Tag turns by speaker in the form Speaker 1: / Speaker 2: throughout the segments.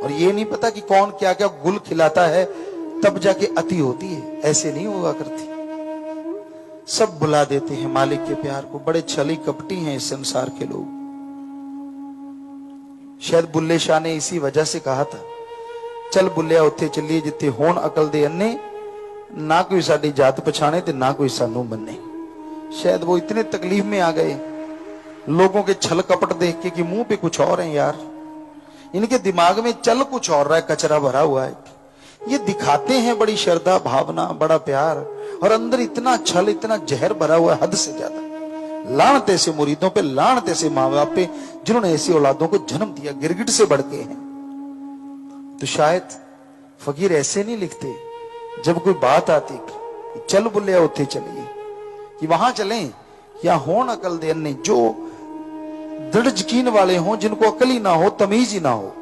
Speaker 1: और ये नहीं पता कि कौन क्या क्या गुल खिलाता है, तब जाके अति होती है। ऐसे नहीं होगा करती। सब बुला देते हैं मालिक के प्यार को। बड़े छली कपटी हैं इस संसार के लोग। शायद बुल्ले शाह ने इसी वजह से कहा था, चल बुल्लिया उत्थे चलिए जिथे होण अकल दे अन्ने, ना कोई साडी जात पछाणे ते ना कोई सानू मन्ने। शायद वो इतने तकलीफ में आ गए लोगों के छल कपट देख के कि मुंह पे कुछ और है यार, इनके दिमाग में चल कुछ और रहा है, कचरा भरा हुआ है। ये दिखाते हैं बड़ी श्रद्धा भावना, बड़ा प्यार, और अंदर इतना छल, इतना जहर भरा हुआ है हद से ज्यादा। लानत ऐसे मुरीदों पे, लानत ऐसे माँ बाप पे जिन्होंने ऐसी औलादों को जन्म दिया, गिरगिट से बढ़ के हैं। तो शायद फकीर ऐसे नहीं लिखते जब कोई बात आती चल बुल्लिया उत्थे चलिए, कि वहां चलें या होण अकल दे अन्ने, जो दृढ़ यकीन वाले हों, जिनको अकल ही ना हो, तमीज ही ना हो,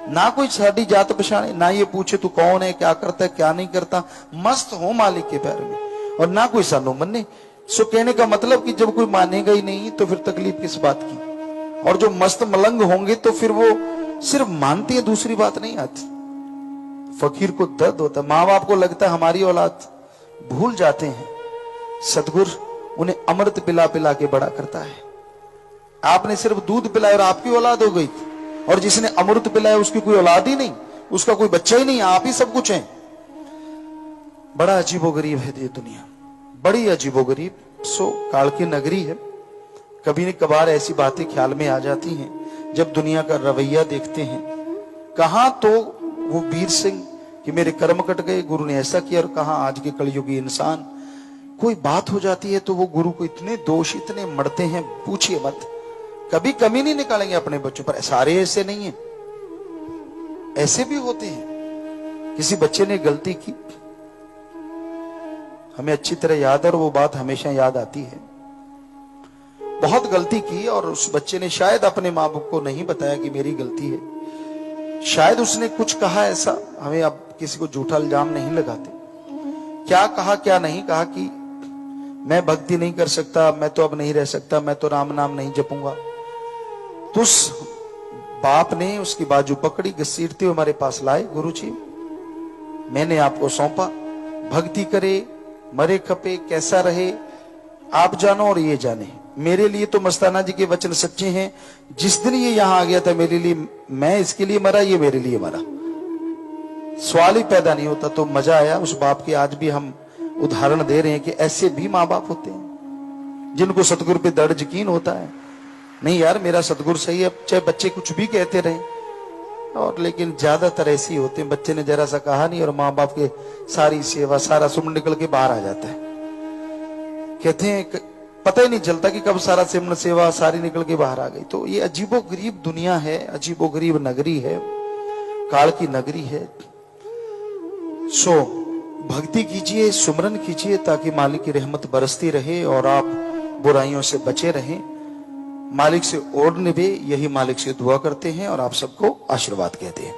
Speaker 1: ना कोई साडी जात पछाणे, ना ये पूछे तू कौन है, क्या करता है, क्या नहीं करता, मस्त हो मालिक के प्यार में, और ना कोई सानू मन्ने। सो कहने का मतलब कि जब कोई मानेगा ही नहीं तो फिर तकलीफ किस बात की। और जो मस्त मलंग होंगे तो फिर वो सिर्फ मानती है, दूसरी बात नहीं आती। फकीर को दर्द होता है, माँ बाप को लगता है हमारी औलाद, भूल जाते हैं सतगुर उन्हें अमृत पिला पिला के बड़ा करता है। आपने सिर्फ दूध पिलाया और आपकी औलाद हो गई, और जिसने अमृत पिलाया उसकी कोई औलाद ही नहीं, उसका कोई बच्चा ही नहीं, आप ही सब कुछ हैं। बड़ा अजीबोगरीब है ये दुनिया, बड़ी अजीबोगरीब। सो काल की नगरी है। कभी न कभार ऐसी बातें ख्याल में आ जाती हैं जब दुनिया का रवैया देखते हैं। कहां तो वो वीर सिंह कि मेरे कर्म कट गए, गुरु ने ऐसा किया, और कहां आज के कलयुगी इंसान। कोई बात हो जाती है तो वो गुरु को इतने दोष, इतने मरते हैं, पूछिए मत। कभी कमी नहीं निकालेंगे अपने बच्चों पर। सारे ऐसे नहीं है, ऐसे भी होते हैं। किसी बच्चे ने गलती की, हमें अच्छी तरह याद है और वो बात हमेशा याद आती है। बहुत गलती की और उस बच्चे ने शायद अपने माँ बाप को नहीं बताया कि मेरी गलती है। शायद उसने कुछ कहा ऐसा, हमें अब किसी को झूठा इल्जाम नहीं लगाते, क्या कहा क्या नहीं कहा कि मैं भक्ति नहीं कर सकता, मैं तो अब नहीं रह सकता, मैं तो राम नाम नहीं जपूंगा। तो उस बाप ने उसकी बाजू पकड़ी, घसीटते हुए हमारे पास लाए, गुरुजी मैंने आपको सौंपा, भक्ति करे मरे खपे, कैसा रहे आप जानो और ये जाने। मेरे लिए तो मस्ताना जी के वचन सच्चे हैं। जिस दिन ये यहां आ गया था मेरे लिए, मैं इसके लिए मरा, ये मेरे लिए मरा, सवाल ही पैदा नहीं होता। तो मजा आया उस बाप के। आज भी हम उदाहरण दे रहे हैं कि ऐसे भी माँ बाप होते हैं जिनको सतगुरु पे दृढ़ यकीन होता है, नहीं यार मेरा सतगुरु सही है, चाहे बच्चे कुछ भी कहते रहे। और लेकिन ज्यादातर ऐसे ही होते हैं, बच्चे ने जरा सा कहा नहीं और माँ बाप के सारी सेवा, सारा सुमन निकल के बाहर आ जाता है। कहते हैं पता ही नहीं चलता कि कब सारा सिमरन सेवा सारी निकल के बाहर आ गई। तो ये अजीबोगरीब दुनिया है, अजीबोगरीब नगरी है, काल की नगरी है। सो भक्ति कीजिए, सुमरन कीजिए, ताकि मालिक की रहमत बरसती रहे और आप बुराइयों से बचे रहें, मालिक से ओढ़ निभे। यही मालिक से दुआ करते हैं और आप सबको आशीर्वाद कहते हैं।